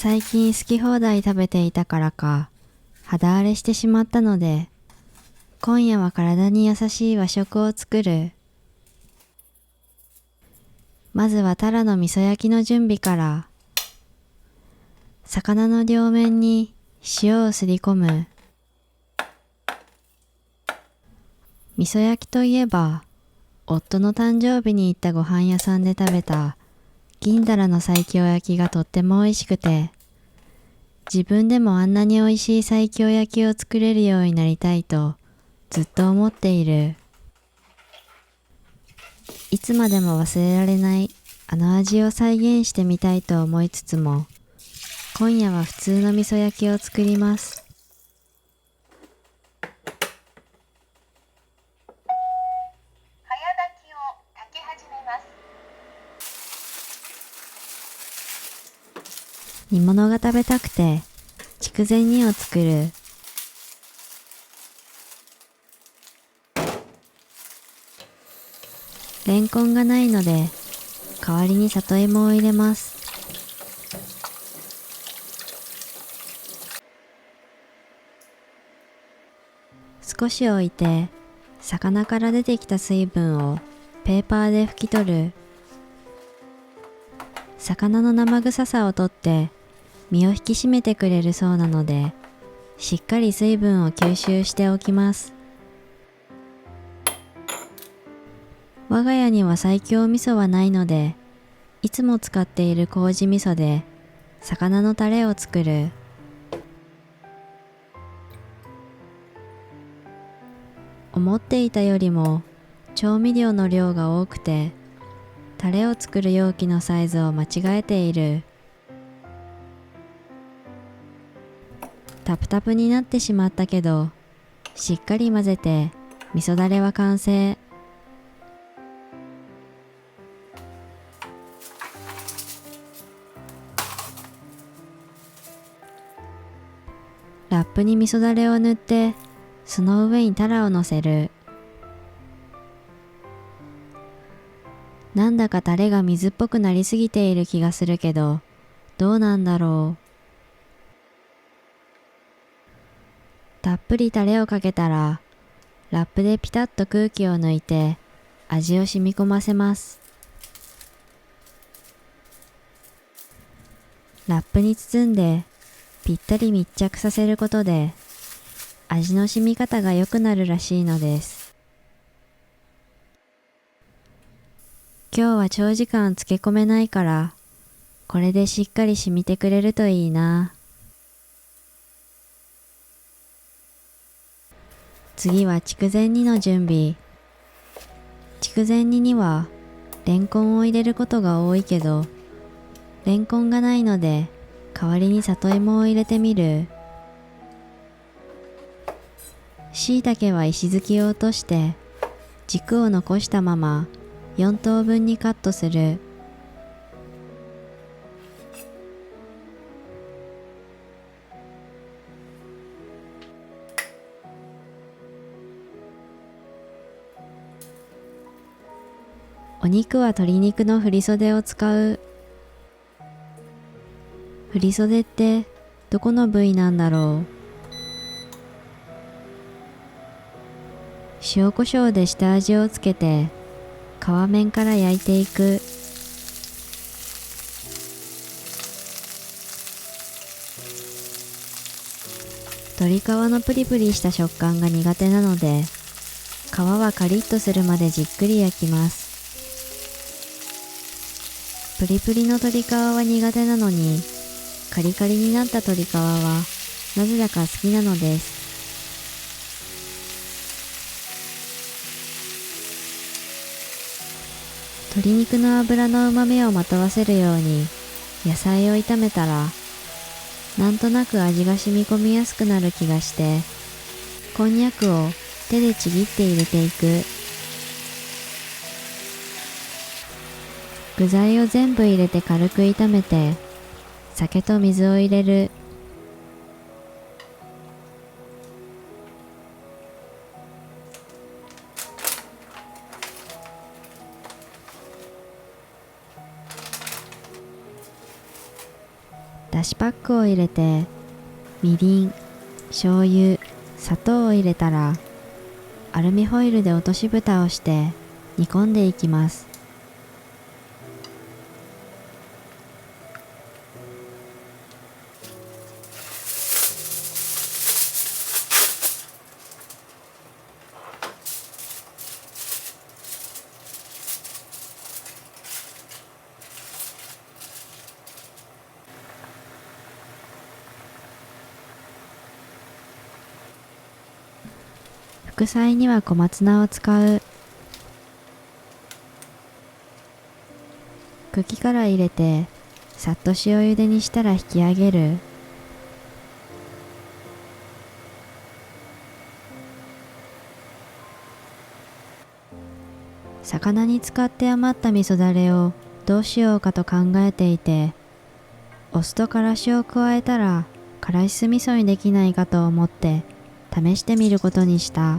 最近好き放題食べていたからか、肌荒れしてしまったので、今夜は体に優しい和食を作る。まずはタラの味噌焼きの準備から。魚の両面に塩をすり込む。味噌焼きといえば、夫の誕生日に行ったご飯屋さんで食べた銀だらの西京焼きがとっても美味しくて、自分でもあんなに美味しい西京焼きを作れるようになりたいとずっと思っている。いつまでも忘れられないあの味を再現してみたいと思いつつも、今夜は普通の味噌焼きを作ります。早炊きを炊き始めます。煮物が食べたくて筑前煮を作る。レンコンがないので代わりに里芋を入れます。少し置いて魚から出てきた水分をペーパーで拭き取る。魚の生臭さを取って身を引き締めてくれるそうなので、しっかり水分を吸収しておきます。我が家には西京味噌はないので、いつも使っている麹味噌で魚のタレを作る。思っていたよりも調味料の量が多くて、タレを作る容器のサイズを間違えている。タプタプになってしまったけど、しっかり混ぜて味噌だれは完成。ラップに味噌だれを塗って、その上にタラを乗せる。なんだかタレが水っぽくなりすぎている気がするけど、どうなんだろう。たっぷりタレをかけたら、ラップでピタッと空気を抜いて味を染み込ませます。ラップに包んでぴったり密着させることで味の染み方が良くなるらしいのです。今日は長時間漬け込めないから、これでしっかり染みてくれるといいな。次は筑前煮の準備。筑前煮にはレンコンを入れることが多いけど、レンコンがないので代わりに里芋を入れてみる。椎茸は石突きを落として軸を残したまま4等分にカットする。お肉は鶏肉の振り袖を使う。振り袖ってどこの部位なんだろう。塩コショウで下味をつけて皮面から焼いていく。鶏皮のプリプリした食感が苦手なので、皮はカリッとするまでじっくり焼きます。プリプリの鶏皮は苦手なのに、カリカリになった鶏皮はなぜだか好きなのです。鶏肉の脂の旨味をまとわせるように野菜を炒めたら、なんとなく味が染み込みやすくなる気がして、こんにゃくを手でちぎって入れていく。具材を全部入れて軽く炒めて、酒と水を入れる。出だしパックを入れて、みりん、醤油、砂糖を入れたら、アルミホイルで落とし蓋をして煮込んでいきます。副菜には小松菜を使う。茎から入れてさっと塩茹でにしたら引き上げる。魚に使って余った味噌だれをどうしようかと考えていて、お酢とからしを加えたらからし酢味噌にできないかと思って試してみることにした。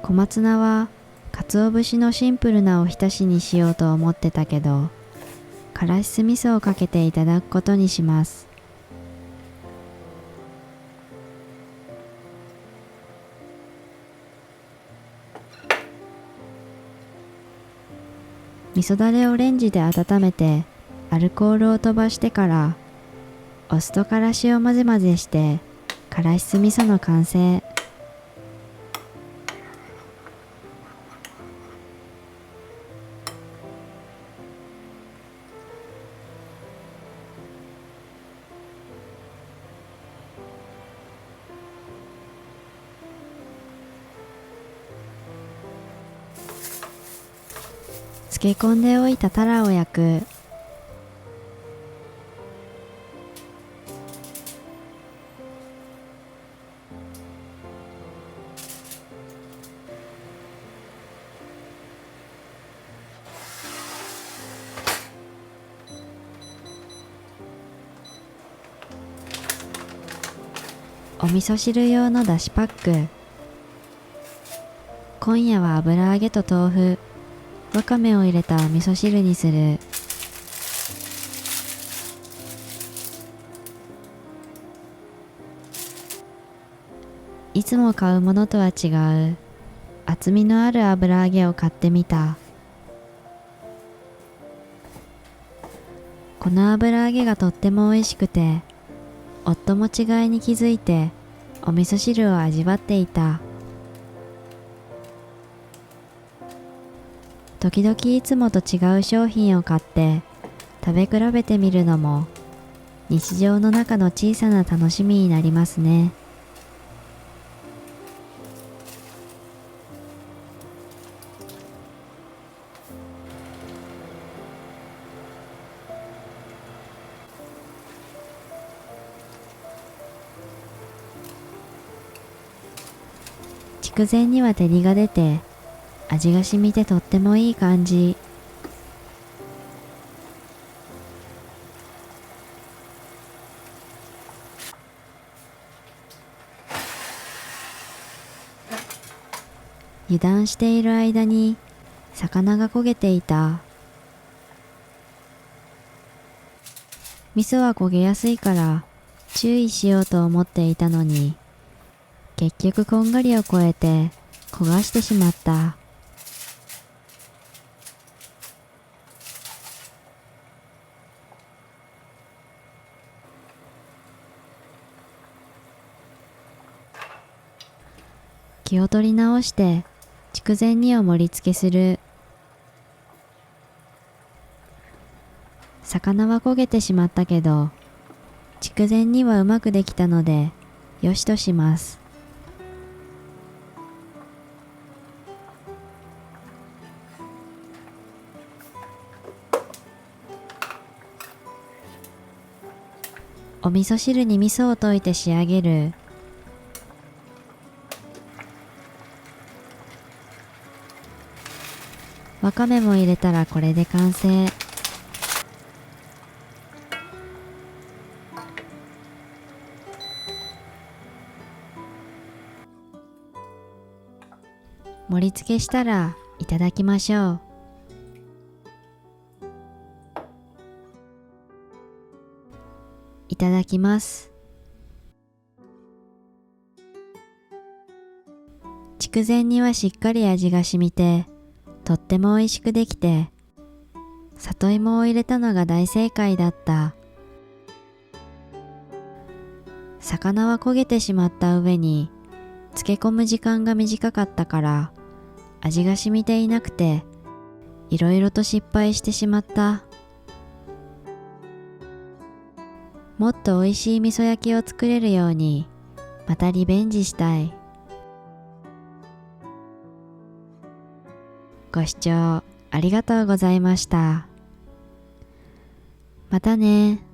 小松菜は鰹節のシンプルなおひたしにしようと思ってたけど、からし酢味噌をかけていただくことにします。味噌だれをレンジで温めてアルコールを飛ばしてから、お酢とからしを混ぜ混ぜしてからし酢味噌の完成。漬け込んでおいたタラを焼く。お味噌汁用のだしパック。今夜は油揚げと豆腐、わかめを入れたお味噌汁にする。いつも買うものとは違う厚みのある油揚げを買ってみた。この油揚げがとっても美味しくて、夫も違いに気づいてお味噌汁を味わっていた。時々いつもと違う商品を買って食べ比べてみるのも日常の中の小さな楽しみになりますね。筑前煮は照りが出て味が染みてとってもいい感じ。油断している間に魚が焦げていた。味噌は焦げやすいから注意しようと思っていたのに、結局こんがりを超えて焦がしてしまった。気を取り直して筑前煮を盛り付けする。魚は焦げてしまったけど、筑前煮はうまくできたのでよしとします。お味噌汁に味噌を溶いて仕上げる。わかめも入れたらこれで完成。盛り付けしたらいただきましょう。ただきます。筑前煮はしっかり味が染みて、とっても美味しくできて、里芋を入れたのが大正解だった。魚は焦げてしまった上に、漬け込む時間が短かったから、味が染みていなくて、いろいろと失敗してしまった。もっと美味しい味噌焼きを作れるように、またリベンジしたい。ご視聴ありがとうございました。またね。